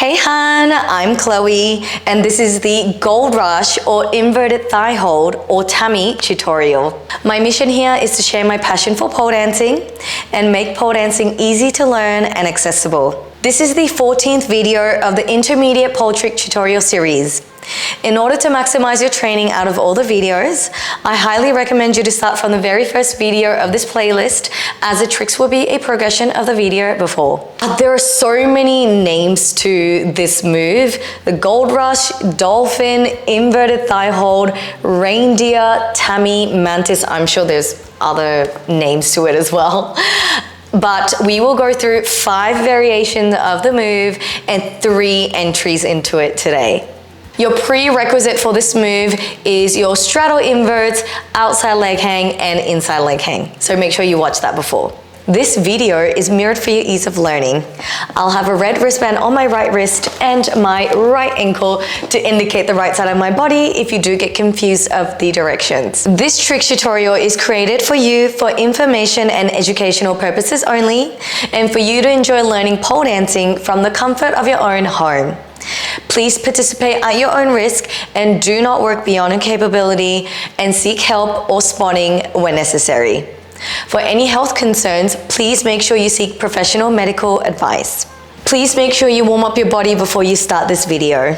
Hey Han, I'm Chloe, and this is the Gold Rush or Inverted Thigh Hold or Tammy tutorial. My mission here is to share my passion for pole dancing and make pole dancing easy to learn and accessible. This is the 14th video of the intermediate pole trick tutorial series. In order to maximize your training out of all the videos, I highly recommend you to start from the very first video of this playlist, as the tricks will be a progression of the video before. There are so many names to this move: the Gold Rush, Dolphin, Inverted Thigh Hold, Reindeer, Tammy, Mantis. I'm sure there's other names to it as well. But we will go through 5 variations of the move and 3 entries into it today. Your prerequisite for this move is your straddle inverts, outside leg hang, and inside leg hang. So make sure you watch that before. This video is mirrored for your ease of learning. I'll have a red wristband on my right wrist and my right ankle to indicate the right side of my body if you do get confused of the directions. This trick tutorial is created for you for information and educational purposes only, and for you to enjoy learning pole dancing from the comfort of your own home. Please participate at your own risk and do not work beyond your capability, and seek help or spotting when necessary. For any health concerns, please make sure you seek professional medical advice. Please make sure you warm up your body before you start this video.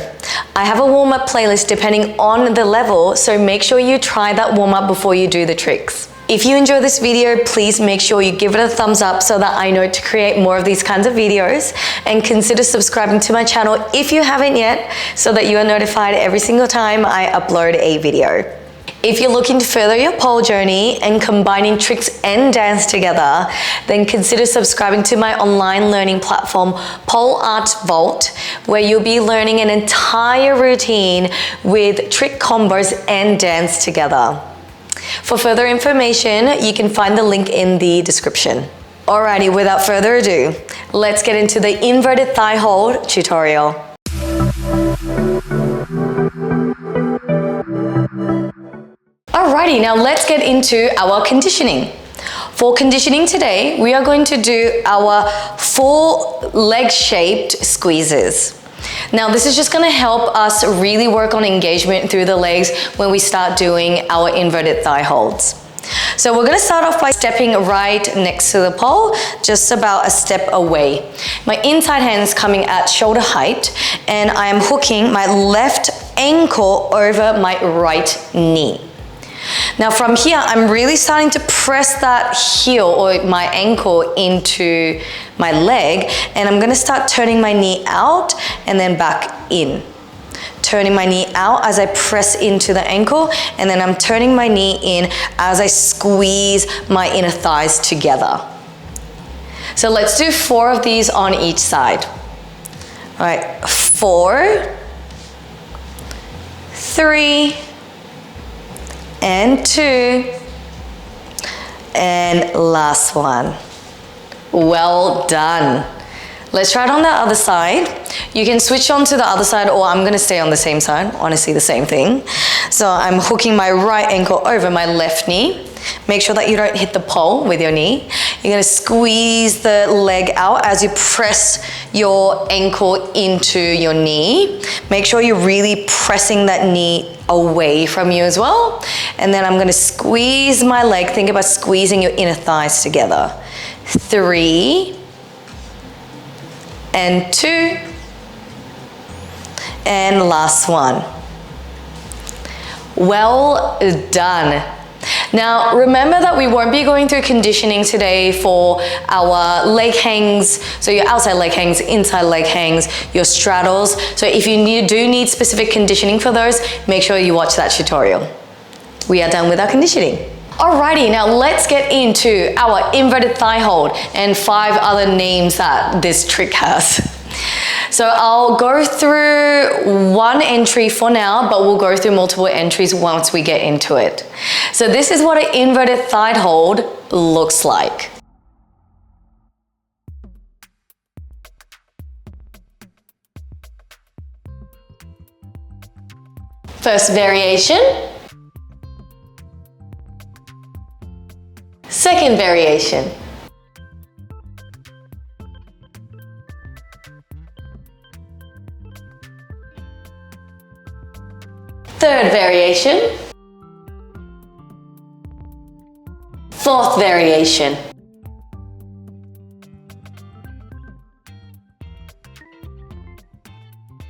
I have a warm-up playlist depending on the level, so make sure you try that warm-up before you do the tricks. If you enjoy this video, please make sure you give it a thumbs up so that I know to create more of these kinds of videos, and consider subscribing to my channel if you haven't yet, so that you are notified every single time I upload a video. If you're looking to further your pole journey and combining tricks and dance together, then consider subscribing to my online learning platform, Pole Art Vault, where you'll be learning an entire routine with trick combos and dance together. For further information, you can find the link in the description. Alrighty, without further ado, let's get into the inverted thigh hold tutorial. Alrighty, now let's get into our conditioning. For conditioning today, we are going to do our 4 leg-shaped squeezes. Now this is just going to help us really work on engagement through the legs when we start doing our inverted thigh holds. So we're going to start off by stepping right next to the pole, just about a step away. My inside hand is coming at shoulder height, and I am hooking my left ankle over my right knee. Now from here, I'm really starting to press that heel or my ankle into my leg, and I'm going to start turning my knee out and then back in. Turning my knee out as I press into the ankle, and then I'm turning my knee in as I squeeze my inner thighs together. So let's do 4 of these on each side. All right, 4, 3, and 2, and last one. Well done. Let's try it on the other side. You can switch on to the other side, or I'm going to stay on the same side. Honestly, the same thing. So I'm hooking my right ankle over my left knee. Make sure that you don't hit the pole with your knee. You're going to squeeze the leg out as you press your ankle into your knee. Make sure you're really pressing that knee away from you as well. And then I'm going to squeeze my leg. Think about squeezing your inner thighs together. 3, and 2, and last one. Well done. Now remember that we won't be going through conditioning today for our leg hangs, so your outside leg hangs, inside leg hangs, your straddles. So if you do need specific conditioning for those, make sure you watch that tutorial. We are done with our conditioning. Alrighty, now let's get into our inverted thigh hold and 5 other names that this trick has. So I'll go through 1 entry for now, but we'll go through multiple entries once we get into it. So this is what an inverted thigh hold looks like. First variation. Second variation. Third variation. Fourth variation.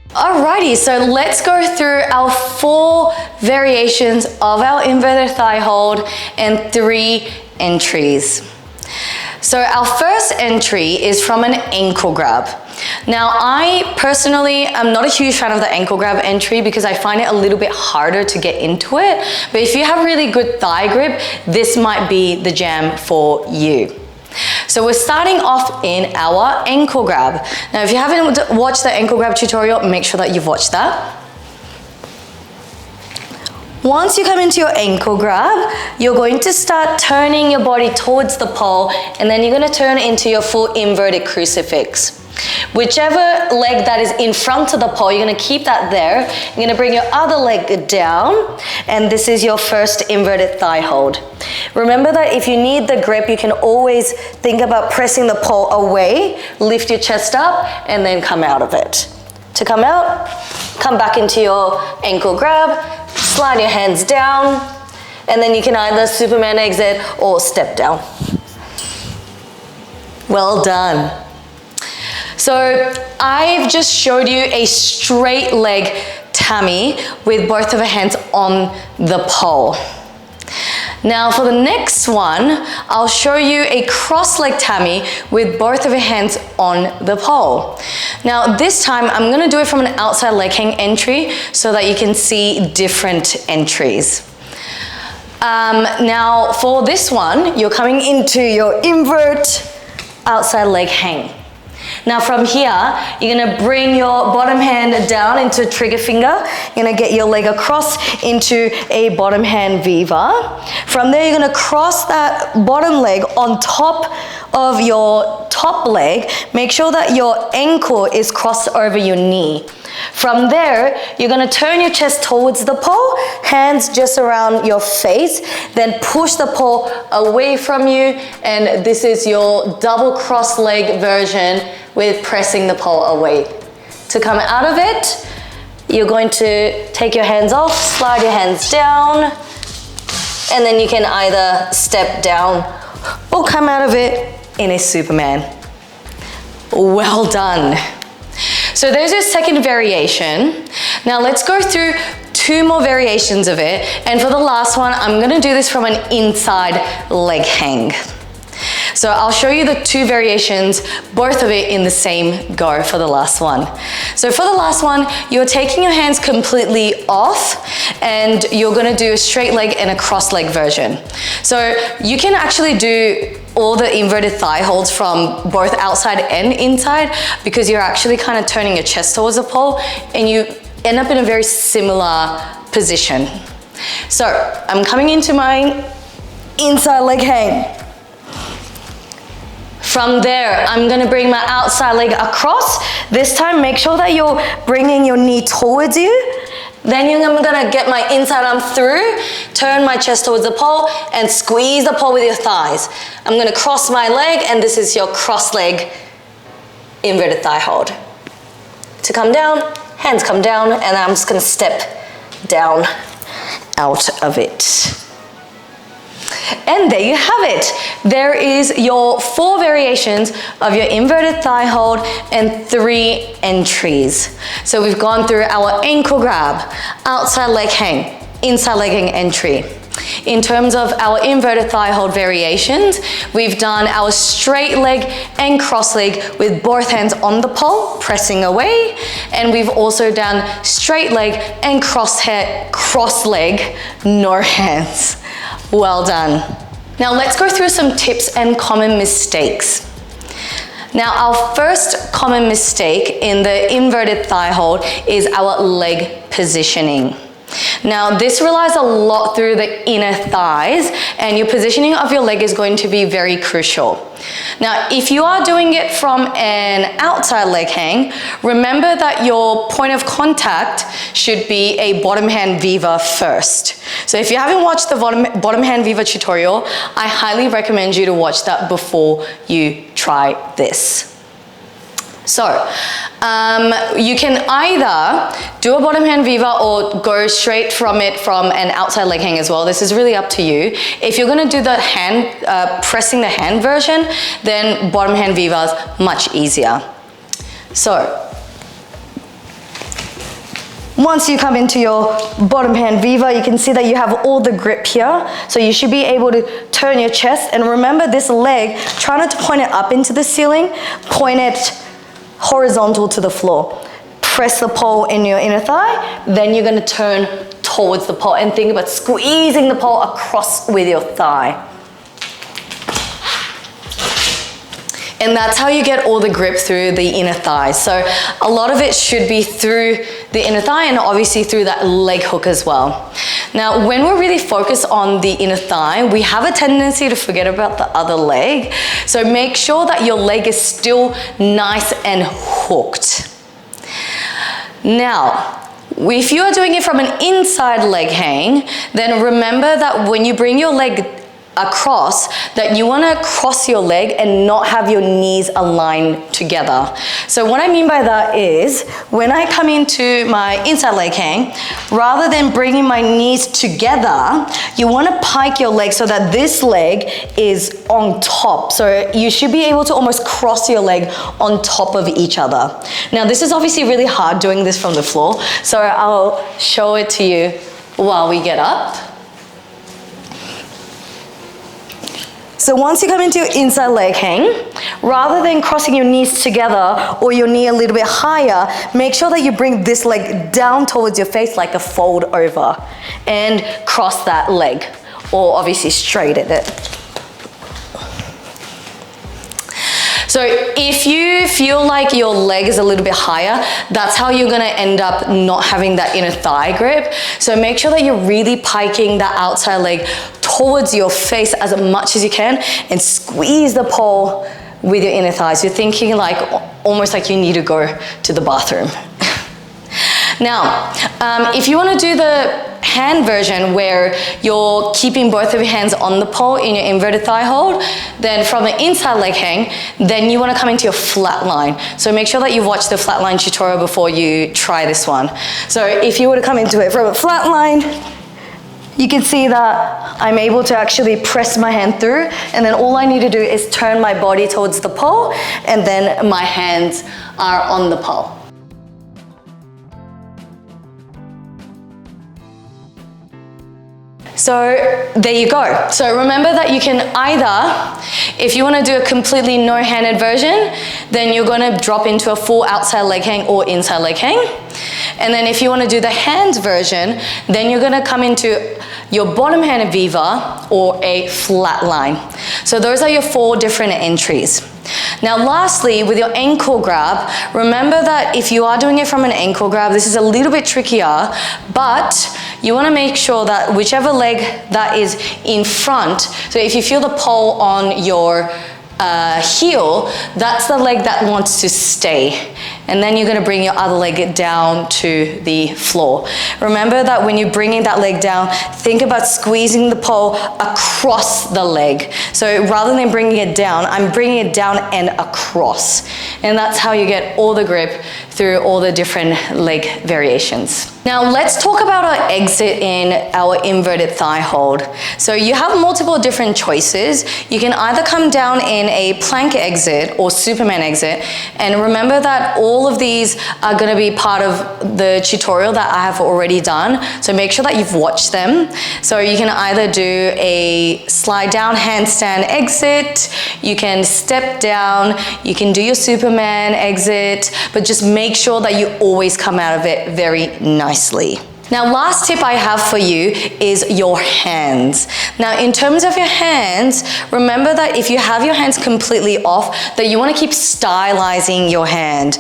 Alrighty, so let's go through our 4 variations of our inverted thigh hold and 3 entries. So our first entry is from an ankle grab. Now, I personally am not a huge fan of the ankle grab entry because I find it a little bit harder to get into it. But if you have really good thigh grip, this might be the jam for you. So we're starting off in our ankle grab. Now, if you haven't watched the ankle grab tutorial, make sure that you've watched that. Once you come into your ankle grab, you're going to start turning your body towards the pole, and then you're going to turn into your full inverted crucifix. Whichever leg that is in front of the pole, you're going to keep that there. You're going to bring your other leg down, and this is your first inverted thigh hold. Remember that if you need the grip, you can always think about pressing the pole away, lift your chest up, and then come out of it. To come out, come back into your ankle grab, slide your hands down, and then you can either Superman exit or step down. Well done. So I've just showed you a straight leg Tammy with both of our hands on the pole. Now for the next one, I'll show you a cross leg Tammy with both of your hands on the pole. Now this time I'm going to do it from an outside leg hang entry so that you can see different entries. Now for this one, you're coming into your invert outside leg hang. Now from here, you're gonna bring your bottom hand down into trigger finger. You're gonna get your leg across into a bottom hand viva. From there, you're gonna cross that bottom leg on top of your top leg. Make sure that your ankle is crossed over your knee. From there, you're gonna turn your chest towards the pole, hands just around your face, then push the pole away from you, and this is your double cross leg version with pressing the pole away. To come out of it, you're going to take your hands off, slide your hands down, and then you can either step down or come out of it in a Superman. Well done. So there's your second variation. Now let's go through 2 more variations of it. And for the last one, I'm gonna do this from an inside leg hang. So I'll show you the 2 variations, both of it in the same go for the last one. So for the last one, you're taking your hands completely off and you're gonna do a straight leg and a cross leg version. So you can actually do all the inverted thigh holds from both outside and inside because you're actually kind of turning your chest towards the pole and you end up in a very similar position. So I'm coming into my inside leg hang. From there, I'm gonna bring my outside leg across. This time, make sure that you're bringing your knee towards you. Then I'm gonna get my inside arm through, turn my chest towards the pole, and squeeze the pole with your thighs. I'm gonna cross my leg, and this is your cross leg inverted thigh hold. To come down, hands come down, and I'm just gonna step down out of it. And there you have it. There is your 4 variations of your inverted thigh hold and 3 entries. So we've gone through our ankle grab, outside leg hang, inside leg hang entry. In terms of our inverted thigh hold variations, we've done our straight leg and cross leg with both hands on the pole, pressing away. And we've also done straight leg and cross leg, no hands. Well done. Now let's go through some tips and common mistakes. Now our first common mistake in the inverted thigh hold is our leg positioning. Now this relies a lot through the inner thighs and your positioning of your leg is going to be very crucial. Now if you are doing it from an outside leg hang, remember that your point of contact should be a bottom hand viva first. So if you haven't watched the bottom hand viva tutorial, I highly recommend you to watch that before you try this. So you can either do a bottom hand viva or go straight from it from an outside leg hang as well. This is really up to you. If you're gonna do the hand, pressing the hand version, then bottom hand viva is much easier. So, once you come into your bottom hand viva, you can see that you have all the grip here. So you should be able to turn your chest. And remember this leg, try not to point it up into the ceiling, point it horizontal to the floor. Press the pole in your inner thigh, then you're gonna turn towards the pole and think about squeezing the pole across with your thigh. And that's how you get all the grip through the inner thigh. So a lot of it should be through the inner thigh and obviously through that leg hook as well. Now, when we're really focused on the inner thigh, we have a tendency to forget about the other leg. So make sure that your leg is still nice and hooked. Now, if you are doing it from an inside leg hang, then remember that when you bring your leg across, that you want to cross your leg and not have your knees aligned together. So what I mean by that is when I come into my inside leg hang, rather than bringing my knees together, you want to pike your leg so that this leg is on top. So you should be able to almost cross your leg on top of each other. Now this is obviously really hard doing this from the floor, so I'll show it to you while we get up. So once you come into your inside leg hang, rather than crossing your knees together or your knee a little bit higher, make sure that you bring this leg down towards your face like a fold over and cross that leg, or obviously straighten it. So if you feel like your leg is a little bit higher, that's how you're gonna end up not having that inner thigh grip. So make sure that you're really piking that outside leg towards your face as much as you can and squeeze the pole with your inner thighs. You're thinking like almost like you need to go to the bathroom. Now, if you want to do the hand version where you're keeping both of your hands on the pole in your inverted thigh hold, then from the inside leg hang, then you want to come into your flat line. So make sure that you watch the flat line tutorial before you try this one. So if you were to come into it from a flat line, you can see that I'm able to actually press my hand through, and then all I need to do is turn my body towards the pole, and then my hands are on the pole. So there you go. So remember that you can either, if you want to do a completely no-handed version, then you're going to drop into a full outside leg hang or inside leg hang. And then if you want to do the hands version, then you're going to come into your bottom hand viva or a flat line. So those are your 4 different entries. Now lastly, with your ankle grab, remember that if you are doing it from an ankle grab, this is a little bit trickier, but you want to make sure that whichever leg that is in front, so if you feel the pole on your heel, that's the leg that wants to stay. And then you're going to bring your other leg down to the floor. Remember that when you're bringing that leg down, think about squeezing the pole across the leg. So rather than bringing it down, I'm bringing it down and across. And that's how you get all the grip through all the different leg variations. Now let's talk about our exit in our inverted thigh hold. So you have multiple different choices. You can either come down in a plank exit or Superman exit. And remember that all of these are going to be part of the tutorial that I have already done. So make sure that you've watched them. So you can either do a slide down handstand exit, you can step down, you can do your Superman exit, but just make sure that you always come out of it very nicely. Now, last tip I have for you is your hands. Now, in terms of your hands, remember that if you have your hands completely off, that you want to keep stylizing your hand.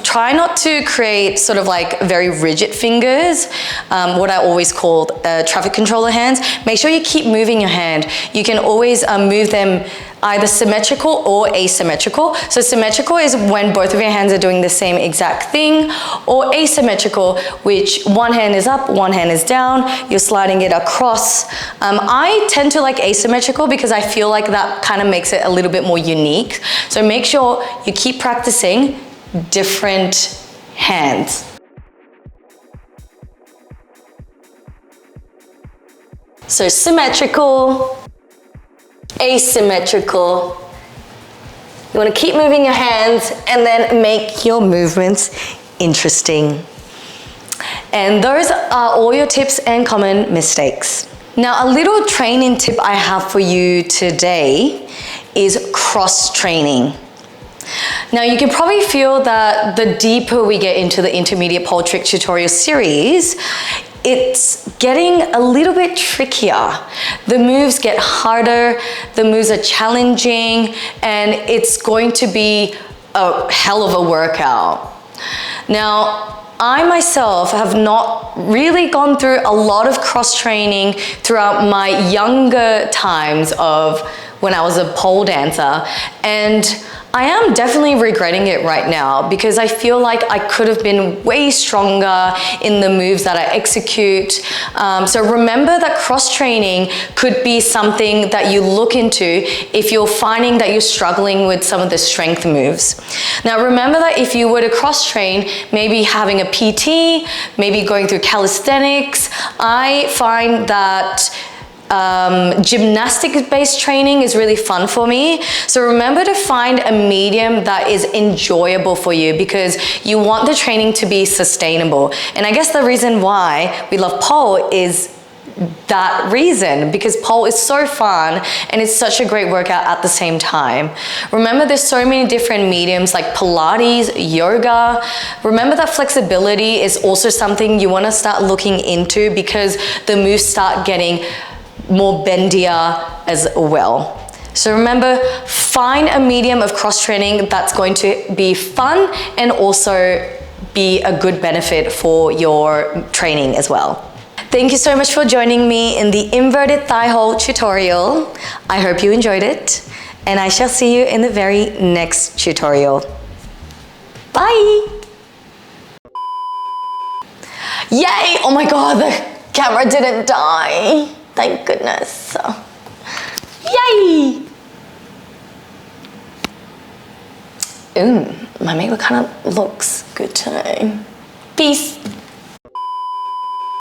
Try not to create sort of like very rigid fingers, what I always call traffic controller hands. Make sure you keep moving your hand. You can always move them either symmetrical or asymmetrical. So symmetrical is when both of your hands are doing the same exact thing, or asymmetrical, which one hand is up, one hand is down, you're sliding it across. I tend to like asymmetrical because I feel like that kind of makes it a little bit more unique. So make sure you keep practicing different hands. So symmetrical, asymmetrical. You want to keep moving your hands and then make your movements interesting. And those are all your tips and common mistakes. Now, a little training tip I have for you today is cross training. Now, you can probably feel that the deeper we get into the intermediate pole trick tutorial series, it's getting a little bit trickier. The moves get harder, the moves are challenging, and it's going to be a hell of a workout. Now, I myself have not really gone through a lot of cross training throughout my younger times of when I was a pole dancer, and I am definitely regretting it right now because I feel like I could have been way stronger in the moves that I execute. So remember that cross training could be something that you look into if you're finding that you're struggling with some of the strength moves. Now remember that if you were to cross train, maybe having a PT, maybe going through calisthenics, I find that gymnastics-based training is really fun for me. So remember to find a medium that is enjoyable for you because you want the training to be sustainable. And I guess the reason why we love pole is that reason, because pole is so fun and it's such a great workout at the same time. Remember, there's so many different mediums like Pilates, yoga. Remember that flexibility is also something you want to start looking into because the moves start getting more bendier as well. So remember, find a medium of cross training that's going to be fun and also be a good benefit for your training as well. Thank you so much for joining me in the inverted thigh hold tutorial. I hope you enjoyed it, and I shall see you in the very next tutorial. Bye! Yay! Oh my god, the camera didn't die. Thank goodness. Yay! Ooh, my makeup kind of looks good too. Peace.